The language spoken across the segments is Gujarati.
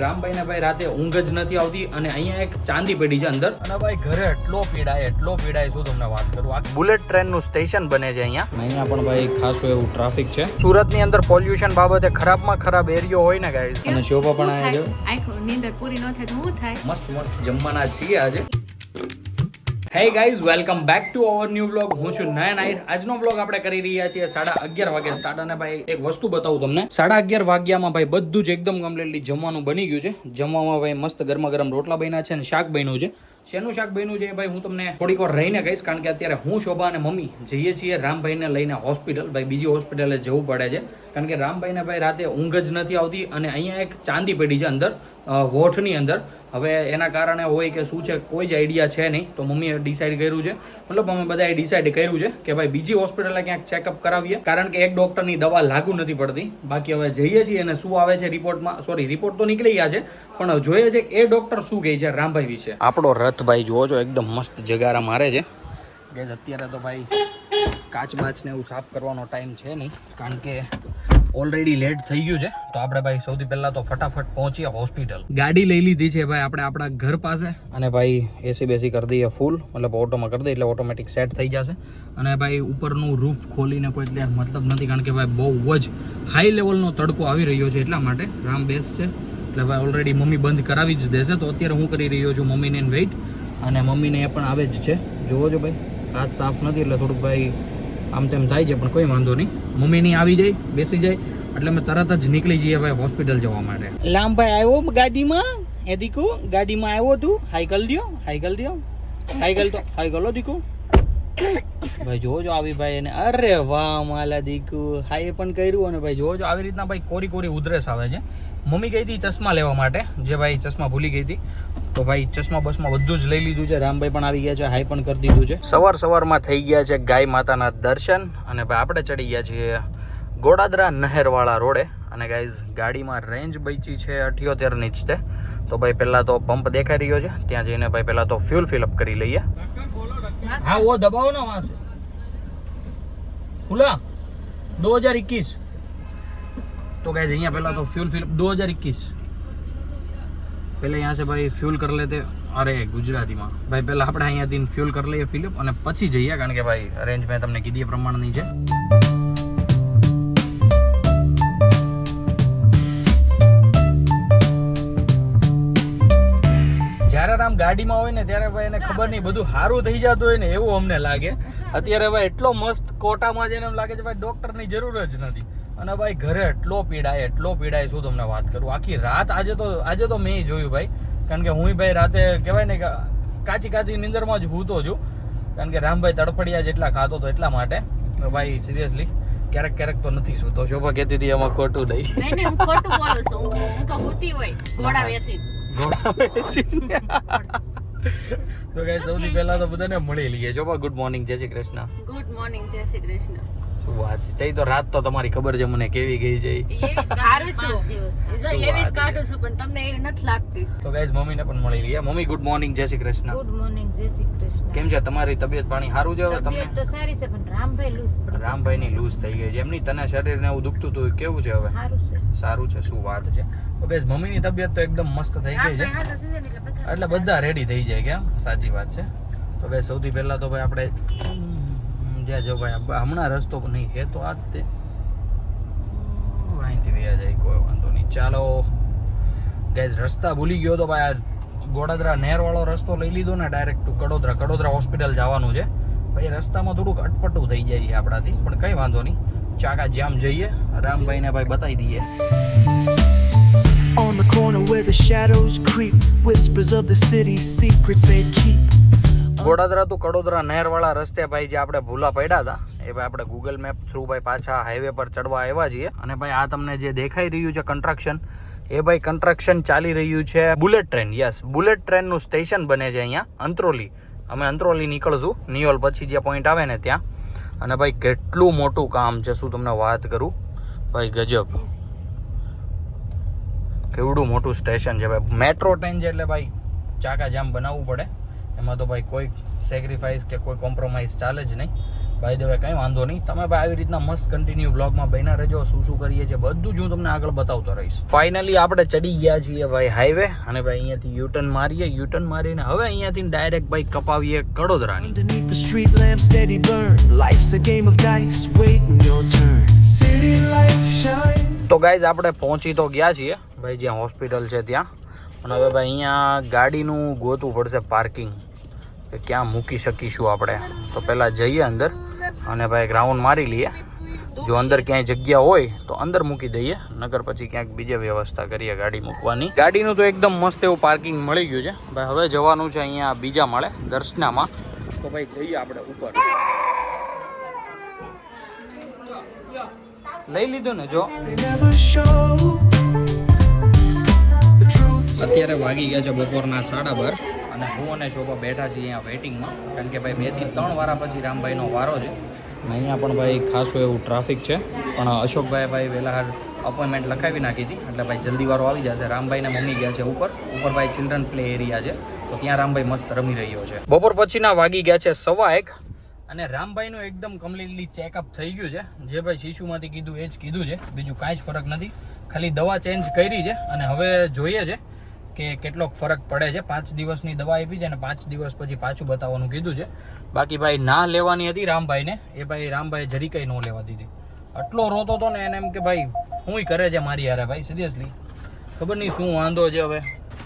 રામભાઈ ને ભાઈ રાતે ઊંઘ જ નથી આવતી અને અહીંયા એક ચાંદી પડી છે અંદર અને ભાઈ ઘરે એટલો પીડાય શું તમને વાત કરું. આ બુલેટ ટ્રેન નું સ્ટેશન બને છે અહીંયા પણ ભાઈ ખાસું એવું ટ્રાફિક છે. સુરત ની અંદર પોલ્યુશન બાબતે ખરાબમાં ખરાબ એરિયો હોય ને ગાઈસ. અને શોભા પણ આવ્યા છે. નીંદર પૂરી ન થાય તો શું થાય? મસ્ત જમવાના છીએ આજે. Hey guys, welcome back to our new vlog. હું છું નયન આહિર. આજનો વ્લોગ આપણે કરી રહ્યા છીએ 11:30 વાગે સ્ટાર્ટ. અને ભાઈ એક વસ્તુ બતાવું તમને. 11:30 વાગ્યામાં ભાઈ બધું જ એકદમ કમ્પ્લીટલી જમવાનું બની ગયું છે. જમવામાં ભાઈ મસ્ત ગરમા ગરમ રોટલા બન્યા છે અને શાક બન્યું છે. શેનું શાક બન્યું છે ભાઈ હું તમને થોડીક વાર રહીને કહીશ, કારણ કે અત્યારે હું, શોભા અને મમ્મી જઈએ છીએ રામભાઈને લઈને હોસ્પિટલ. ભાઈ બીજી હોસ્પિટલે જવું પડે છે કારણ કે રામભાઈને ભાઈ રાતે ઊંઘ જ નથી આવતી અને અહીંયા એક ચાંદી પડી છે અંદર વોઠની અંદર. હવે એના કારણે હોય કે શું છે કોઈ જ આઈડિયા છે નહીં. તો મમ્મીએ ડિસાઈડ કર્યું છે, મતલબ અમે બધાએ ડિસાઈડ કર્યું છે કે ભાઈ બીજી હોસ્પિટલે ક્યાંક ચેકઅપ કરાવીએ, કારણ કે એક ડોક્ટરની દવા લાગુ નથી પડતી. બાકી હવે જઈએ છીએ અને શું આવે છે રિપોર્ટમાં, સોરી રિપોર્ટ તો નીકળી ગયા છે પણ જોઈએ છે કે એ ડોક્ટર શું કહે છે રામભાઈ વિશે. આપણો રથ ભાઈ જુઓ છો એકદમ મસ્ત જગારા મારે છે. અત્યારે તો ભાઈ કાચ બાચને એવું સાફ કરવાનો ટાઈમ છે નહીં, કારણ કે ઓલરેડી લેટ થઈ ગયું છે. તો આપણે ભાઈ સૌથી પહેલા તો ફટાફટ પહોંચીએ હોસ્પિટલ. ગાડી લઈ લીધી છે ભાઈ આપણે આપણા ઘર પાસે અને ભાઈ એસી બેસી કરી દઈએ ફૂલ, મતલબ ઓટોમાં કરી દઈએ એટલે ઓટોમેટિક સેટ થઈ જશે. અને ભાઈ ઉપરનું રૂફ ખોલીને કોઈ એટલે મતલબ નથી, કારણ કે ભાઈ બહુ જ હાઈ લેવલનો તડકો આવી રહ્યો છે એટલા માટે. રામ બેસ છે એટલે ભાઈ ઓલરેડી મમ્મી બંધ કરાવી જ દેશે. તો અત્યારે હું કરી રહ્યો છું મમ્મીને વેઇટ, અને મમ્મીને એ પણ આવે જ છે. જોવો છો ભાઈ હાથ સાફ નથી એટલે થોડુંક ભાઈ આમ તેમ થાય છે, પણ કોઈ વાંધો નહીં. મમ્મીની આવી જાય બેસી જાય એટલે અમે તરત જ નીકળી જઈએ ભાઈ હોસ્પિટલ જવા માટે. લાંભાઈ આવ્યો ગાડીમાં, એ દીકુ ગાડીમાં આવ્યો તું. હાઈકલ દો હાઈકલ હો દીકુ. ભાઈ જોવો જો આવી ભાઈ એને, અરે વાહ માલા દીકુ હાઈ પણ કર્યું. અને ભાઈ જોવો જો આવી રીતના ભાઈ કોરી ઉધરસ આવે છે. મમ્મી ગઈ હતી ચશ્મા લેવા માટે, જે ભાઈ ચશ્મા ભૂલી ગઈ હતી. તો ભાઈ ચશ્મા બસમાં બધું જ લઈ લીધું છે. રામભાઈ પણ આવી ગયા છે, હાઈ પણ કરી દીધું છે. સવારમાં થઈ ગયા છે ગાય માતાના દર્શન અને ભાઈ આપણે ચડી ગયા છીએ ગોડાદરા નહેરવાળા રોડે. અને ગાઈઝ ગાડીમાં રેન્જ બચી છે 78ની જ તે. તો ભાઈ પહેલાં તો પંપ દેખાઈ રહ્યો છે, ત્યાં જઈને ભાઈ પહેલાં તો ફ્યુલ ફિલઅપ કરી લઈએ. હા વો દબાવો ના વહાં સે ખુલા 2021. तो गाइस यहाँ पहला तो फ्यूल फिलअप 2021 पहले यहाँ से भाई फ्यूल कर लेते. अरे गुजराती में भाई पहला આપણે અહીંયાથી ફ્યુલ કરી લઈએ ફિલઅપ અને પછી જઈએ, કારણ કે ભાઈ રેન્જ મેં તમને કીધી એ પ્રમાણની છે. જ્યારે રામ ગાડીમાં હોય ને ત્યારે ભાઈ એને ખબર નહીં બધું સારું થઈ જતું હોય ને એવું અમને લાગે. અત્યારે ભાઈ એટલો મસ્ત કોટામાં જઈને એમ લાગે છે ભાઈ ડોક્ટરની જરૂર જ નથી. અને ભાઈ ઘરે એટલો પીડાય શું તમને વાત કરું. આખી રાત આજે તો મેં જોયું ભાઈ, કારણ કે હું ભાઈ રાતે કહેવાય ને કે કાચી નીંદરમાં જ હૂતો છું, કારણ કે રામભાઈ તડફડિયા જેટલા ખાતો હતો એટલા માટે. ભાઈ સિરિયસલી ક્યારેક તો નથી સૂતો. શોભા કહેતી હતી એમાં ખોટું નહીં. હું ખોટું બોલું છું, હું તો સૂતી હોય ઘોડા વેચી. તો ગાઈસ સૌથી પહેલા તો બધાને મળી લઈએ. શોભા ગુડ મોર્નિંગ, જય શ્રી કૃષ્ણ. ગુડ મોર્નિંગ, જય શ્રી કૃષ્ણ. શું વાત છે, તો રાત તો તમારી ખબર છે મને કેવી ગઈ છે. તો ગાઈસ મમ્મીને પણ મળી લઈએ. મમ્મી ગુડ મોર્નિંગ, જય શ્રી કૃષ્ણ. ગુડ મોર્નિંગ, જય શ્રી કૃષ્ણ. કેમ છે તમારી તબિયત પાણી સારું છે હવે તમને? તો સારી છે પણ રામભાઈ ની લૂઝ થઈ ગઈ છે. એમની તને શરીરને એવું દુખતું હતું કેવું છે હવે? સારું છે. શું વાત છે. તો ગાઈસ મમ્મીની તબિયત તો એકદમ મસ્ત થઈ ગઈ છે, એટલે બધા રેડી થઈ જાય. કેમ? સાચી વાત છે. તો ગાઈસ સૌથી પહેલા તો ભાઈ આપણે જો ભાઈ હમણાં રસ્તો નહીં હે તો આ જ તે અહીંથી વ્યા જાય, કોઈ વાંધો નહીં. ચાલો ગાઈઝ રસ્તા ભૂલી ગયો તો ભાઈ આ ગોડાદરા નહેરવાળો રસ્તો લઈ લીધો ને ડાયરેક્ટ ટુ કડોદરા હોસ્પિટલ જવાનું છે. ભાઈ રસ્તામાં થોડુંક અટપટું થઈ જાય છે આપણાથી, પણ કંઈ વાંધો નહીં. ચાકા જામ જઈએ, રામભાઈને ભાઈ બતાવી દઈએ. On the corner where the shadows creep, whispers of the city's secrets they keep. Godadara તો કડોદરા નહેરવાળા રસ્તે ભાઈ જે આપણે ભૂલા પડ્યા હતા એ ભાઈ આપણે ગૂગલ મેપ થ્રુ ભાઈ પાછા હાઈવે પર ચડવા આવ્યા છીએ. અને ભાઈ આ તમને જે દેખાઈ રહ્યું છે કન્સ્ટ્રક્શન, એ ભાઈ કન્સ્ટ્રક્શન ચાલી રહ્યું છે બુલેટ ટ્રેન. યસ, બુલેટ ટ્રેનનું સ્ટેશન બને છે અહીંયા અંત્રોલી. અમે અંત્રોલી નીકળશું નિયોલ પછી જે પોઈન્ટ આવે ને ત્યાં. અને ભાઈ કેટલું મોટું કામ છે શું તમને વાત કરું ભાઈ, ગજબ. કેવડું મોટું સ્ટેશન છે ભાઈ. મેટ્રો ટ્રેન છે એટલે ભાઈ ચાકા જામ બનાવવું પડે. એમાં તો ભાઈ કોઈ સેક્રિફાઈસ કે કોઈ કોમ્પ્રોમાઇઝ ચાલે જ નહીં. ભાઈ દેવે કંઈ વાંધો નહીં, તમે ભાઈ આવી રીતના મસ્ત કન્ટિન્યુ બ્લોગમાં બન્યા રહેજો. શું શું કરીએ છીએ બધું જ હું તમને આગળ બતાવતો રહીશ. ફાઇનલી આપણે ચડી ગયા છીએ ભાઈ હાઈવે, અને ભાઈ અહીંયાથી યુટર્ન મારીએ. યુટર્ન મારીને હવે અહીંયાથી ડાયરેક્ટ ભાઈ કપાવીએ કડોદરાની. Underneath the street lamp steady burn. Life's a game of dice, waiting your turn. City lights shine. તો ગાઈઝ આપણે પહોંચી તો ગયા છીએ ભાઈ જ્યાં હોસ્પિટલ છે ત્યાં. અને હવે ભાઈ અહીંયા ગાડીનું ગોતવું પડશે પાર્કિંગ, કે ક્યાં મૂકી શકીશું આપણે. તો પહેલાં જઈએ અંદર અને ભાઈ ગ્રાઉન્ડ મારી લઈએ. જો અંદર ક્યાંય જગ્યા હોય તો અંદર મૂકી દઈએ, નકર પછી ક્યાંક બીજે વ્યવસ્થા કરીએ ગાડી મૂકવાની. ગાડીનું તો એકદમ મસ્ત એવું પાર્કિંગ મળી ગયું છે ભાઈ. હવે જવાનું છે અહીંયા બીજા માળે દર્શનામાં. તો ભાઈ જઈએ આપણે ઉપર. લઈ લીધું ને જો. They never show the truth. અત્યારે વાગી ગયા છે બપોરના 12:30 અને હું અને શોભા બેઠા છીએ અહીંયા વેઇટિંગમાં. કારણ કે ભાઈ 2 થી 3 વાર પછી રામભાઈનો વારો છે. અને અહીંયા પણ ભાઈ ખાસું એવું ટ્રાફિક છે, પણ અશોકભાઈ વહેલા અપોઇન્ટમેન્ટ લખાવી નાખી હતી, એટલે ભાઈ જલ્દી વારો આવી જશે. રામભાઈને મમ્મી ગયા છે ઉપર ભાઈ ચિલ્ડ્રન પ્લે એરિયા છે, તો ત્યાં રામભાઈ મસ્ત રમી રહ્યો છે. બપોર પછીના વાગી ગયા છે 1:15 અને રામભાઈનું એકદમ કમ્પ્લીટલી ચેકઅપ થઈ ગયું છે. જે ભાઈ શિશુમાંથી કીધું એ જ કીધું છે, બીજું કાંઈ જ ફરક નથી. ખાલી દવા ચેન્જ કરી છે અને હવે જોઈએ છે કે કેટલોક ફરક પડે છે. 5 દિવસની દવા આપી છે અને 5 દિવસ પછી પાછું બતાવવાનું કીધું છે. બાકી ભાઈ ના લેવાની હતી રામભાઈને, એ ભાઈ રામભાઈ જરી કંઈ ન લેવા દીધી. આટલો રોતો હતો ને એને એમ કે ભાઈ હું કરે છે મારી યારે. ભાઈ સિરિયસલી ખબર નહીં શું વાંધો છે, હવે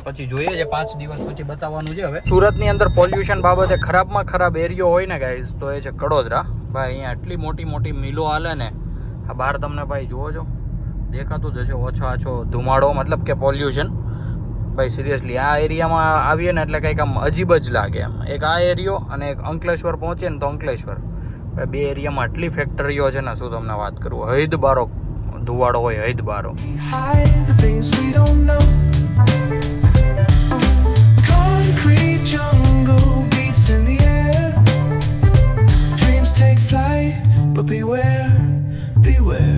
પછી જોઈએ છે. 5 દિવસ પછી બતાવવાનું છે. હવે સુરતની અંદર પોલ્યુશન બાબતે ખરાબમાં ખરાબ એરિયો હોય ને ગાઈઝ તો એ છે કડોદરા. ભાઈ અહીંયા આટલી મોટી મોટી મિલો હાલે ને, આ બહાર તમને ભાઈ જુઓ છો દેખાતું જ હશે ઓછો આછો ધુમાડો, મતલબ કે પોલ્યુશન. ભાઈ સિરિયસલી આ એરિયામાં આવીએ ને એટલે કંઈક આમ અજીબ જ લાગે એમ. એક આ એરિયો અને એક અંકલેશ્વર પહોંચીએ ને તો અંકલેશ્વર. ભાઈ 2 એરિયામાં આટલી ફેક્ટરીઓ છે ને શું તમને વાત કરું. હૈદ બારો ધુવાડો હોય, હૈદ બારો. Hide the things we don't know. Concrete jungle beats in the air. Dreams take flight, but beware, beware.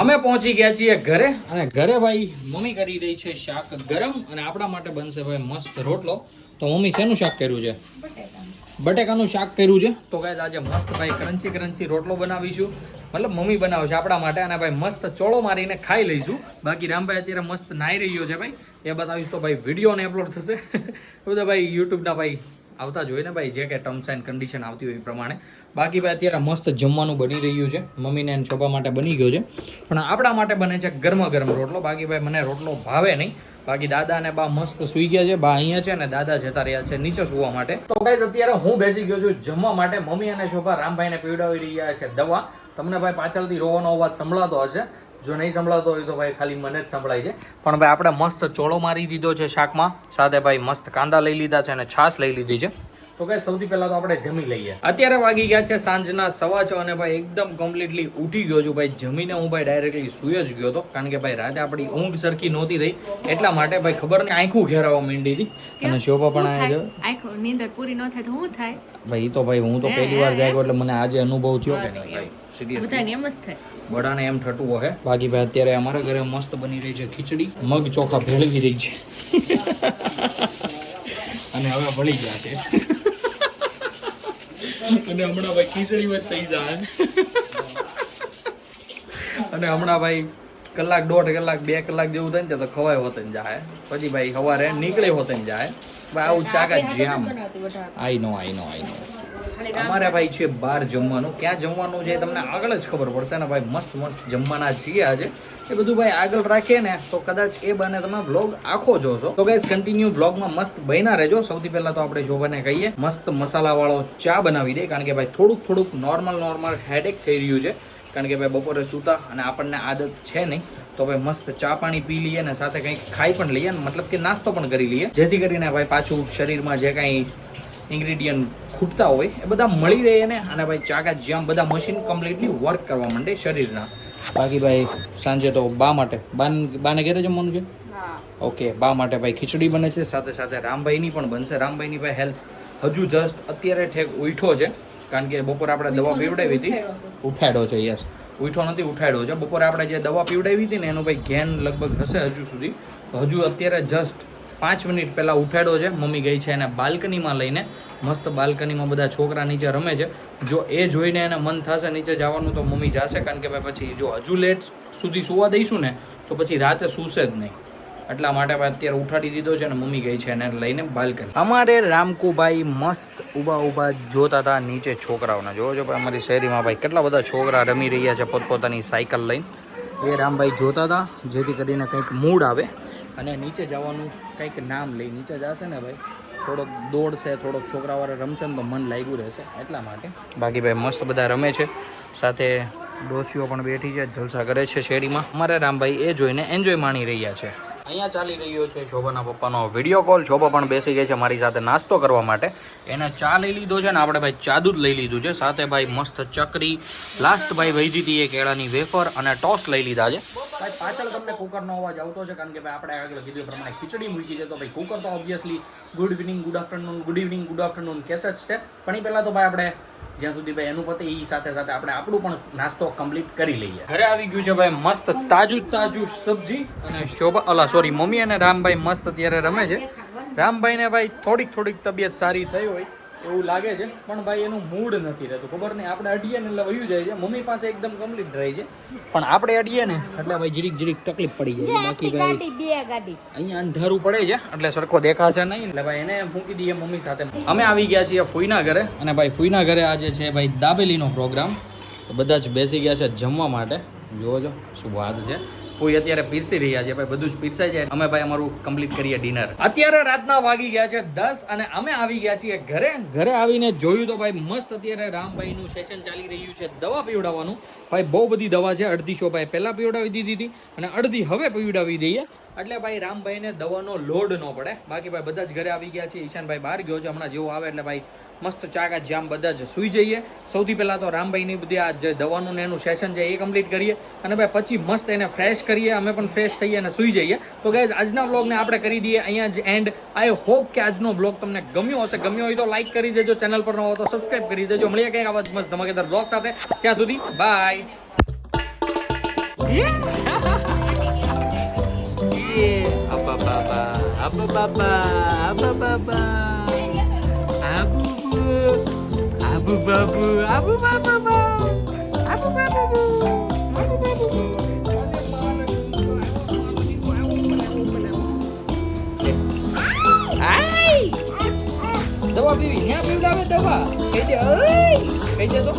અમે પહોંચી ગયા છીએ ઘરે, અને ઘરે ભાઈ મમ્મી કરી રહી છે શાક ગરમ, અને આપણા માટે બનશે ભાઈ મસ્ત રોટલો. તો મમ્મી શેનું શાક કર્યું છે? બટેકાનું શાક કર્યું છે. તો ગાઈસ આજે મસ્ત ભાઈ ક્રન્ચી રોટલો બનાવીશું, મતલબ મમ્મી બનાવે છે આપણા માટે, અને ભાઈ મસ્ત ચોળો મારીને ખાઈ લઈશું. બાકી રામભાઈ અત્યારે મસ્ત નાઈ રહ્યો છે ભાઈ, એ બતાવીશ તો ભાઈ વિડીયોને અપલોડ થશે. બધા ભાઈ યુટ્યુબના ભાઈ આવતા જ હોય ને ભાઈ, જે કે ટર્મ્સ એન્ડ કન્ડિશન આવતી હોય એ પ્રમાણે. બાકી ભાઈ અત્યારે મસ્ત જમવાનું બની રહ્યું છે. મમ્મીને અને છોકરા માટે બની ગયો છે, પણ આપણા માટે બને છે ગરમા ગરમ રોટલો. બાકી ભાઈ મને રોટલો ભાવે નહીં. બાકી દાદા અને બા મસ્ત સૂઈ ગયા છે. બા અહીંયા છે ને દાદા જતા રહ્યા છે નીચે સુવા માટે. તો ગાઈસ અત્યારે હું બેસી ગયો છું જમવા માટે. મમ્મી અને શોભા રામભાઈને પીવડાવી રહ્યા છે દવા. તમને ભાઈ પાછળથી રોવાનો અવાજ સંભળાતો હશે, જો નહીં સંભળાતો હોય તો ભાઈ ખાલી મને જ સંભળાય છે. પણ ભાઈ આપણે મસ્ત ચોળો મારી દીધો છે શાકમાં, સાથે ભાઈ મસ્ત કાંદા લઈ લીધા છે અને છાશ લઈ લીધી છે. તો ગાઈસ સૌથી પહેલા તો આપણે જમી લઈએ. અત્યારે વાગી ગયા છે સાંજના 6:15 અને ભાઈ એકદમ કમ્પ્લીટલી ઉઠી ગયો છું. ભાઈ જમીને હું ભાઈ ડાયરેક્ટલી સુઈ જ ગયો હતો, કારણ કે ભાઈ રાતે આપણી ઊંઘ સરખી નહોતી થઈ, એટલા માટે ભાઈ ખબર નહીં આંખું ઘેરાવા માંડી હતી. અને શોભા પણ આવ્યો. આખો નીંદર પૂરી ન થાય તો શું થાય? ભાઈ તો ભાઈ હું તો પહેલી વાર જાગ્યો એટલે મને આજે અનુભવ થયો કે નહીં ભાઈ સિરિયસલી બધાને એમ જ થાય. બડાને એમ ઠટું હે. બાકી ભાઈ અત્યારે અમારા ઘરે મસ્ત બની રહી છે ખીચડી, મગ ચોખા ભેળવી રહી છે અને હવે ભળી ગયા છે. અને હમણાં ભાઈ ખીચડી જ થઈ જાય અને હમણાં ભાઈ કલાક 1.5 કલાક 2 કલાક જેવું થાય ને તો ખવાય હોતે જાય, પછી ભાઈ સવારે નીકળે હોતે જાય. ભાઈ આવું ચાકા જામ. આઈ નો અમારે ભાઈ છે બહાર જમવાનું. ક્યાં જમવાનું છે તમને આગળ જ ખબર પડશે ને ભાઈ. મસ્ત મસ્ત જમવાના છીએ આજે. એ બધું ભાઈ આગળ રાખીએ ને તો કદાચ એ બને તમે બ્લોગ આખો જોશો. તો ગાઈસ કન્ટિન્યુ બ્લોગમાં મસ્ત બન્યા રહેજો. સૌથી પહેલા તો આપણે શોભાને કહીએ મસ્ત મસાલાવાળો ચા બનાવી દે, કારણ કે ભાઈ થોડુંક નોર્મલ હેડેક થઈ રહ્યું છે, કારણ કે ભાઈ બપોરે સૂતા અને આપણને આદત છે નહીં. તો ભાઈ મસ્ત ચા પાણી પી લઈએ ને સાથે કંઈક ખાઈ પણ લઈએ, મતલબ કે નાસ્તો પણ કરી લઈએ, જેથી કરીને ભાઈ પાછું શરીરમાં જે કાંઈ ઇન્ગ્રીડિયન્ટ ખૂટતા હોય એ બધા મળી રહે ને, અને ભાઈ ચાકા જ્યાં બધા મશીન કમ્પ્લીટલી વર્ક કરવા માંડે શરીરના. બાકી ભાઈ સાંજે તો બા માટે બાને ઘરે જમવાનું છે. ઓકે, બા માટે ભાઈ ખીચડી બને છે, સાથે સાથે રામભાઈની પણ બનશે. રામભાઈની ભાઈ હેલ્થ હજુ જસ્ટ અત્યારે ઠેક ઉઠ્યો છે, કારણ કે બપોરે આપણે દવા પીવડાવી હતી. ઉઠાડ્યો છે, યસ, ઉઠ્યો નથી ઉઠાડ્યો છે. બપોરે આપણે જે દવા પીવડાવી હતી ને એનું ભાઈ ઘેન લગભગ હશે હજુ સુધી. હજુ અત્યારે જસ્ટ 5 મિનિટ પહેલાં ઉઠાડ્યો છે. મમ્મી ગઈ છે એને બાલ્કનીમાં લઈને. મસ્ત બાલ્કનીમાં બધા છોકરા નીચે રમે છે. જો એ જોઈને એને મન થશે નીચે જવાનું તો મમ્મી જશે, કારણ કે ભાઈ પછી જો હજુ લેટ સુધી સુવા દઈશું ને તો પછી રાતે સૂશે જ નહીં. એટલા માટે ભાઈ અત્યારે ઉઠાડી દીધો છે ને મમ્મી ગઈ છે એને લઈને બાલ્કની. અમારે રામકુભાઈ મસ્ત ઊભા જોતા હતા નીચે છોકરાઓને. જોવો છો ભાઈ અમારી શહેરીમાં ભાઈ કેટલા બધા છોકરા રમી રહ્યા છે પોતપોતાની સાયકલ લઈને. એ રામભાઈ જોતા હતા જેથી કરીને કંઈક મૂડ આવે અને નીચે જવાનું કંઈક નામ લઈ નીચે જશે ને ભાઈ થોડોક દોડશે, થોડોક છોકરાવાળા રમશે ને તો મન લાગ્યું રહેશે એટલા માટે. બાકી ભાઈ મસ્ત બધા રમે છે, સાથે ડોસીઓ પણ બેઠી છે, જલસા કરે છે શેરીમાં. અમારે રામભાઈ એ જોઈને એન્જોય માણી રહ્યા છે. અહીંયા ચાલી રહ્યો છે શોભાના પપ્પાનો વિડીયો કોલ. શોભા પણ બેસી ગઈ છે મારી સાથે નાસ્તો કરવા માટે. એને ચા લઈ લીધો છે ને આપણે ભાઈ ચા દૂધ લઈ લીધું છે, સાથે ભાઈ મસ્ત ચકરી, લાસ્ટ ભાઈ વહી હતી એ કેળાની વેફર અને ટોસ્ટ લઈ લીધા છે. ભાઈ પાછળ તમને કુકરનો અવાજ આવતો છે કારણ કે ભાઈ આપણે આગળ કીધું એ પ્રમાણે ખીચડી મૂકી છે, તો ભાઈ કુકર તો obviously good evening, good afternoon, good evening, good afternoon case જ છે. પણ એ પહેલાં તો ભાઈ આપણે જ્યાં સુધી ભાઈ એનું પતે એ સાથે સાથે આપણે આપણું પણ નાસ્તો કમ્પ્લીટ કરી લઈએ. ઘરે આવી ગયું છે ભાઈ મસ્ત તાજું સબ્જી અને શોભા સોરી મમ્મી અને રામભાઈ મસ્ત અત્યારે રમે છે. રામભાઈને ભાઈ થોડીક તબિયત સારી થઈ હોય એવું લાગે છે, પણ ભાઈ એનું મૂડ નથી રહેતું. ખબર નહીં, આપણે અડીએ ને એટલે વયું જાય છે. મમ્મી પાસે એકદમ કમ્પ્લીટ રહી છે, પણ આપણે અડીએ ને એટલે ભાઈ જીરીક તકલીફ પડી જાય. બાકી ભાઈ અહીંયા અંધારું પડે છે એટલે સરખો દેખાશે નહીં, એટલે ભાઈ એને મૂકી દઈએ મમ્મી સાથે. અમે આવી ગયા છીએ ફૂઈના ઘરે અને ભાઈ ફૂઈના ઘરે આજે છે ભાઈ દાબેલીનો પ્રોગ્રામ. તો બધા જ બેસી ગયા છે જમવા માટે. જોવો છો શું વાત છે. કોઈ અત્યારે પીરસી રહ્યા છે ભાઈ, બધું જ પીરસાઈ જાય. અમે ભાઈ અમારું કમ્પ્લીટ કરીએ ડિનર. અત્યારે રાતના વાગી ગયા છે 10 અને અમે આવી ગયા છીએ ઘરે આવીને જોયું તો ભાઈ મસ્ત અત્યારે રામભાઈનું સેશન ચાલી રહ્યું છે દવા પીવડાવવાનું. ભાઈ બહુ બધી દવા છે, અડધી શો ભાઈ પહેલાં પીવડાવી દીધી હતી અને અડધી હવે પીવડાવી દઈએ એટલે ભાઈ રામભાઈને દવાનો લોડ ન પડે. બાકી ભાઈ બધા જ ઘરે આવી ગયા છે. ઈશાનભાઈ બહાર ગયો છે, હમણાં જેવો આવે એટલે ભાઈ મસ્ત ચાકા જામ બધા જ સૂઈ જઈએ. સૌથી પહેલાં તો રામભાઈની બધી આ જે દવાનું ને એનું સેશન છે એ કમ્પ્લીટ કરીએ અને ભાઈ પછી મસ્ત એને ફ્રેશ કરીએ, અમે પણ ફ્રેશ થઈએ અને સૂઈ જઈએ. તો ગાઈઝ આજના વ્લોગને આપણે કરી દઈએ અહીંયા જ એન્ડ. આઈ હોપ કે આજનો વ્લોગ તમને ગમ્યો હશે. ગમ્યો હોય તો લાઈક કરી દેજો, ચેનલ પર ન હોય તો સબસ્ક્રાઈબ કરી દેજો. મળીએ કંઈક આવા મસ્ત ધમાકેદાર વ્લોગ સાથે. ત્યાં સુધી by. Abba baba, abu babu, abu baba, abu babu, abu babu. Ay! Dawah bibi, ni apa dawah dawah? Kaya dia, oi! Kaya dia tu.